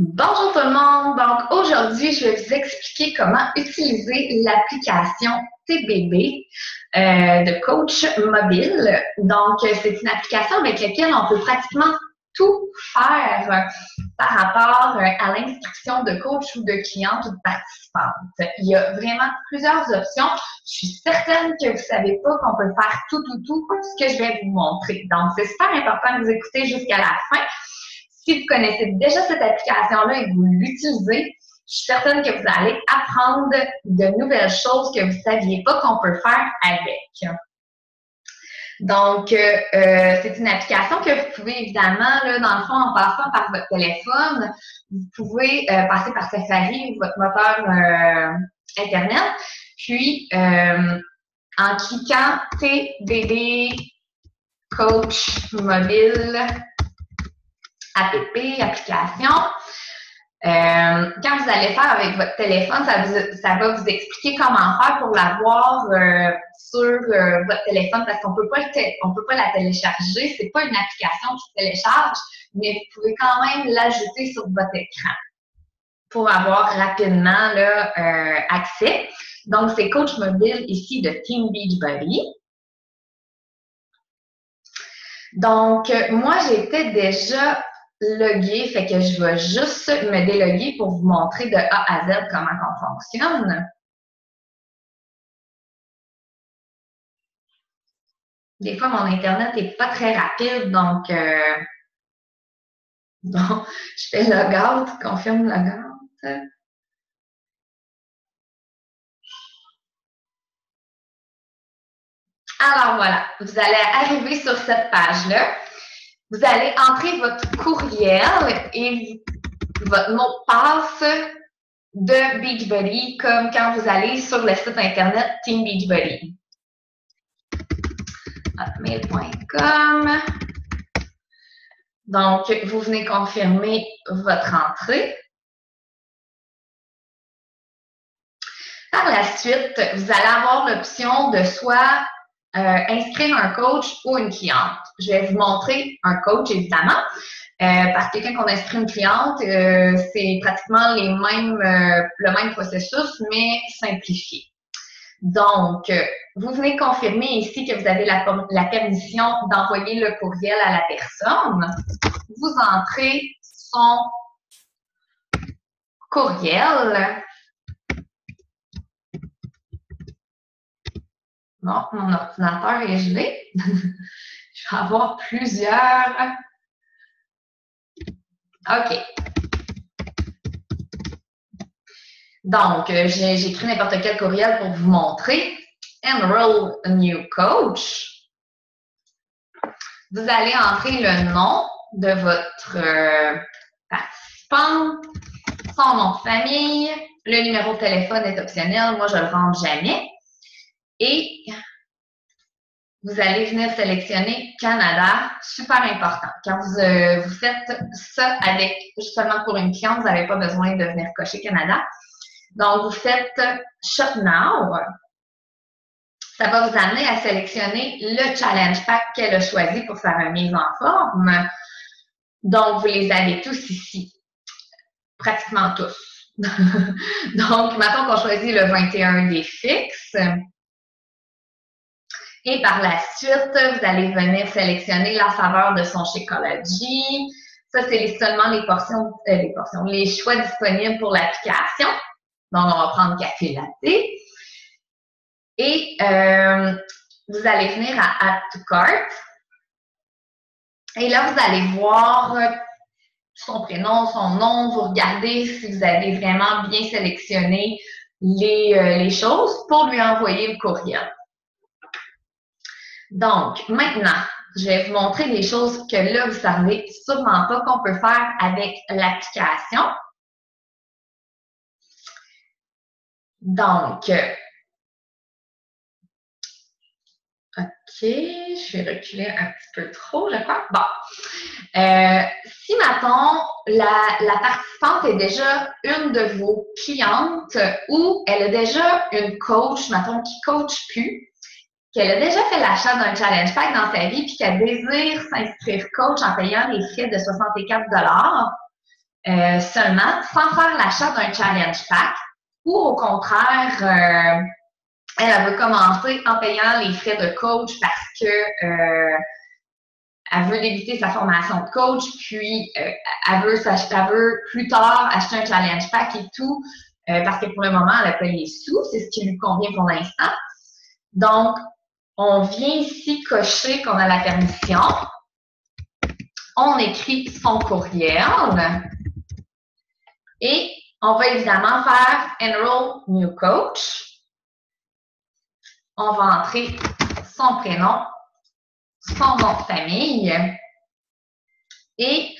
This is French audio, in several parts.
Bonjour tout le monde! Donc aujourd'hui, je vais vous expliquer comment utiliser l'application TBB de coach mobile. Donc, c'est une application avec laquelle on peut pratiquement tout faire par rapport à l'inscription de coach ou de cliente ou de participante. Il y a vraiment plusieurs options. Je suis certaine que vous ne savez pas qu'on peut faire tout ce que je vais vous montrer. Donc, c'est super important de vous écouter jusqu'à la fin. Si vous connaissez déjà cette application-là et que vous l'utilisez, je suis certaine que vous allez apprendre de nouvelles choses que vous ne saviez pas qu'on peut faire avec. Donc, c'est une application que vous pouvez évidemment, là, dans le fond, en passant par votre téléphone, vous pouvez passer par Safari ou votre moteur Internet, puis en cliquant TBB Coach Mobile application. Quand vous allez faire avec votre téléphone, ça va vous expliquer comment faire pour l'avoir sur votre téléphone parce qu'on peut pas la télécharger. C'est pas une application qui se télécharge, mais vous pouvez quand même l'ajouter sur votre écran pour avoir rapidement là, accès. Donc, c'est Coach Mobile ici de Team Beachbody. Donc, moi, j'étais déjà logué, fait que je vais juste me déloguer pour vous montrer de A à Z comment on fonctionne. Des fois, mon Internet n'est pas très rapide, donc bon, je fais logout, confirme logout. Alors voilà, vous allez arriver sur cette page-là. Vous allez entrer votre courriel et votre mot de passe de Beachbody, comme quand vous allez sur le site internet Team Beachbody. Hotmail.com. Donc, vous venez confirmer votre entrée. Par la suite, vous allez avoir l'option de soit inscrire un coach ou une cliente. Je vais vous montrer un coach, évidemment. Parce que quand on inscrit une cliente, c'est pratiquement le même processus, mais simplifié. Donc, vous venez confirmer ici que vous avez la permission d'envoyer le courriel à la personne. Vous entrez son courriel. Bon, mon ordinateur est gelé. Je vais avoir plusieurs. OK. Donc, j'ai écrit n'importe quel courriel pour vous montrer. Enroll a new coach. Vous allez entrer le nom de votre participant, son nom de famille. Le numéro de téléphone est optionnel. Moi, je ne le rentre jamais. Et vous allez venir sélectionner Canada, super important. Quand vous faites ça avec seulement pour une cliente, vous n'avez pas besoin de venir cocher Canada. Donc, vous faites Shop Now. Ça va vous amener à sélectionner le Challenge Pack qu'elle a choisi pour sa remise en forme. Donc, vous les avez tous ici. Pratiquement tous. Donc, maintenant qu'on choisit le 21 des fixes. Et par la suite, vous allez venir sélectionner la saveur de son Shakeology. Ça, c'est seulement les choix disponibles pour l'application. Donc, on va prendre café latte. Et vous allez venir à Add to Cart. Et là, vous allez voir son prénom, son nom. Vous regardez si vous avez vraiment bien sélectionné les choses pour lui envoyer le courriel. Donc, maintenant, je vais vous montrer des choses que là, vous ne savez sûrement pas qu'on peut faire avec l'application. Donc, OK, je vais reculer un petit peu trop, je crois. Bon. Si, mettons, la participante est déjà une de vos clientes ou elle a déjà une coach, mettons, qui ne coach plus, qu'elle a déjà fait l'achat d'un Challenge Pack dans sa vie puis qu'elle désire s'inscrire coach en payant les frais de 64 $, seulement, sans faire l'achat d'un challenge pack, ou au contraire, elle veut commencer en payant les frais de coach parce que elle veut débuter sa formation de coach, puis elle veut plus tard acheter un challenge pack et tout, parce que pour le moment, elle n'a pas les sous, c'est ce qui lui convient pour l'instant. Donc, on vient ici cocher qu'on a la permission. On écrit son courriel et on va évidemment faire Enroll New Coach. On va entrer son prénom, son nom de famille et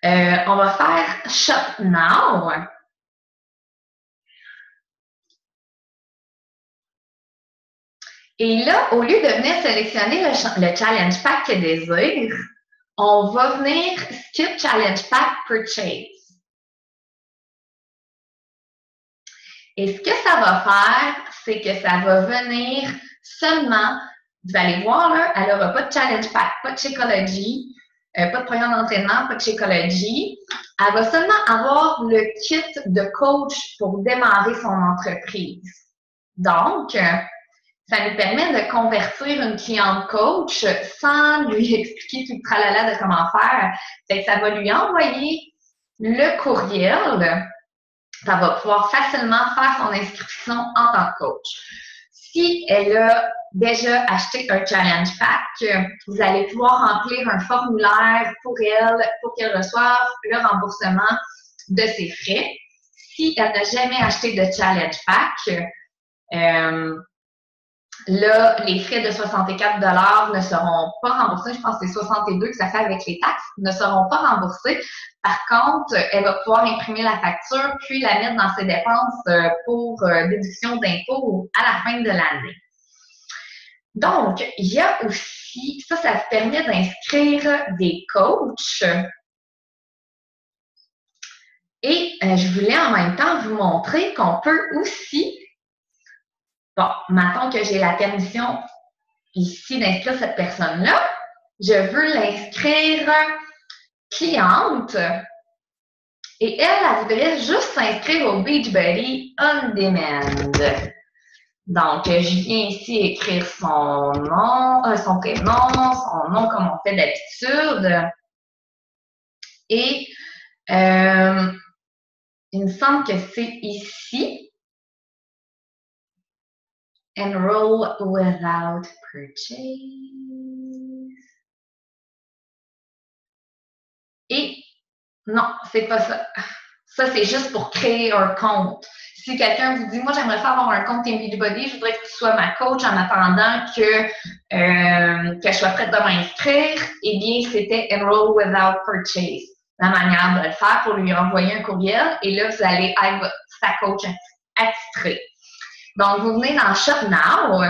on va faire Shop Now. Et là, au lieu de venir sélectionner le Challenge Pack qu'elle désire, on va venir Skip Challenge Pack Purchase. Et ce que ça va faire, c'est que ça va venir seulement, vous allez voir là, elle n'aura pas de Challenge Pack, pas de Shakeology, pas de programme d'entraînement, pas de Shakeology. Elle va seulement avoir le kit de coach pour démarrer son entreprise. Donc, ça nous permet de convertir une cliente coach sans lui expliquer tout le tralala de comment faire. Fait que ça va lui envoyer le courriel. Ça va pouvoir facilement faire son inscription en tant que coach. Si elle a déjà acheté un challenge pack, vous allez pouvoir remplir un formulaire pour elle, pour qu'elle reçoive le remboursement de ses frais. Si elle n'a jamais acheté de challenge pack, là, les frais de 64 ne seront pas remboursés. Je pense que c'est 62 que ça fait avec les taxes, ne seront pas remboursés. Par contre, elle va pouvoir imprimer la facture puis la mettre dans ses dépenses pour déduction d'impôts à la fin de l'année. Donc, il y a aussi, ça vous permet d'inscrire des coachs. Et je voulais en même temps vous montrer qu'on peut aussi, bon, maintenant que j'ai la permission ici d'inscrire cette personne-là, je veux l'inscrire cliente et elle voudrait juste s'inscrire au Beachbody On Demand. Donc, je viens ici écrire son nom, son prénom, son nom comme on fait d'habitude. Et il me semble que c'est ici. Enroll without purchase. Et non, c'est pas ça. Ça, c'est juste pour créer un compte. Si quelqu'un vous dit, moi, j'aimerais faire avoir un compte Team Beachbody, je voudrais que tu sois ma coach en attendant que je sois prête de m'inscrire, eh bien, c'était Enroll Without Purchase. La manière de le faire pour lui envoyer un courriel. Et là, vous allez être sa coach attitrée. Donc, vous venez dans Shop Now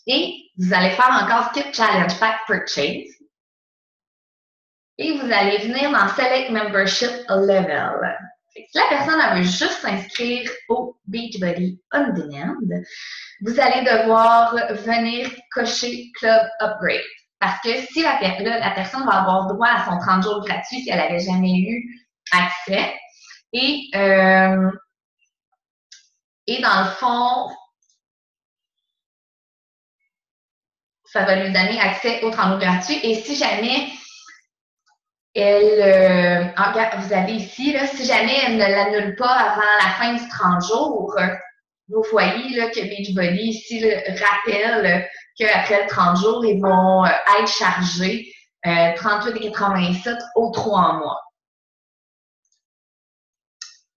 et vous allez faire encore Skip Challenge Pack Purchase. Et vous allez venir dans Select Membership Level. Si la personne elle veut juste s'inscrire au Beachbody On Demand, vous allez devoir venir cocher Club Upgrade. Parce que si la personne va avoir droit à son 30 jours gratuit si elle n'avait jamais eu accès. Et dans le fond, ça va lui donner accès au 30 jours gratuit. Et si jamais elle, vous avez ici, là, si jamais elle ne l'annule pas avant la fin du 30 jours, vous voyez là, que Beachbody ici rappelle qu'après le 30 jours, ils vont être chargés 38,87 aux 3 mois.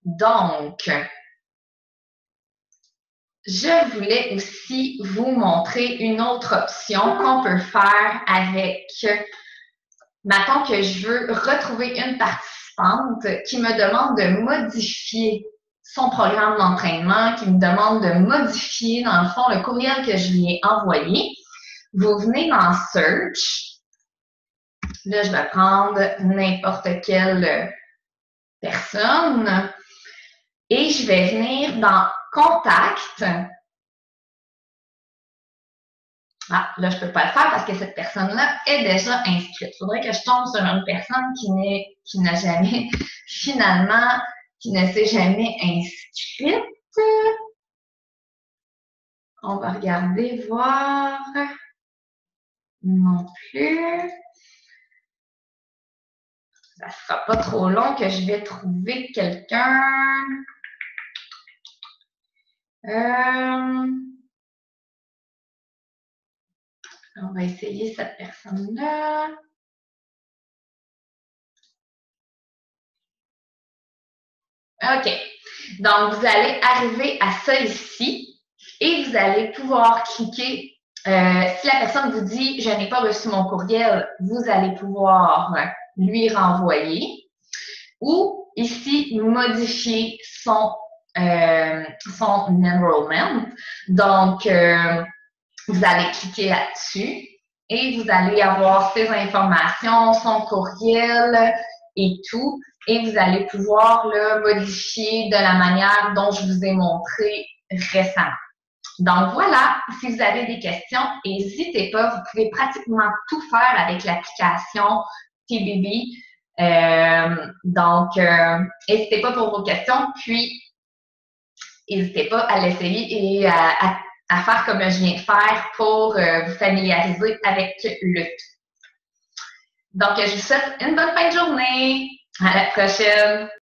Donc, je voulais aussi vous montrer une autre option qu'on peut faire avec, mettons que je veux retrouver une participante qui me demande de modifier son programme d'entraînement, qui me demande de modifier, dans le fond, le courriel que je lui ai envoyé. Vous venez dans Search. Là, je vais prendre n'importe quelle personne et je vais venir dans Contact Ah, là, je peux pas le faire parce que cette personne-là est déjà inscrite. Il faudrait que je tombe sur une personne qui n'a jamais, finalement, qui ne s'est jamais inscrite. On va regarder, voir. Non plus. Ça sera pas trop long que je vais trouver quelqu'un. Euh, on va essayer cette personne-là. OK. Donc, vous allez arriver à ça ici et vous allez pouvoir cliquer. Si la personne vous dit « Je n'ai pas reçu mon courriel », vous allez pouvoir lui renvoyer. Ou ici, modifier son enrollment. Donc, vous allez cliquer là-dessus et vous allez avoir ses informations, son courriel et tout. Et vous allez pouvoir le modifier de la manière dont je vous ai montré récemment. Donc voilà, si vous avez des questions, n'hésitez pas, vous pouvez pratiquement tout faire avec l'application TBB. Donc, n'hésitez pas pour vos questions, puis n'hésitez pas à l'essayer et à faire comme je viens de faire pour vous familiariser avec le tout. Donc, je vous souhaite une bonne fin de journée. À la prochaine!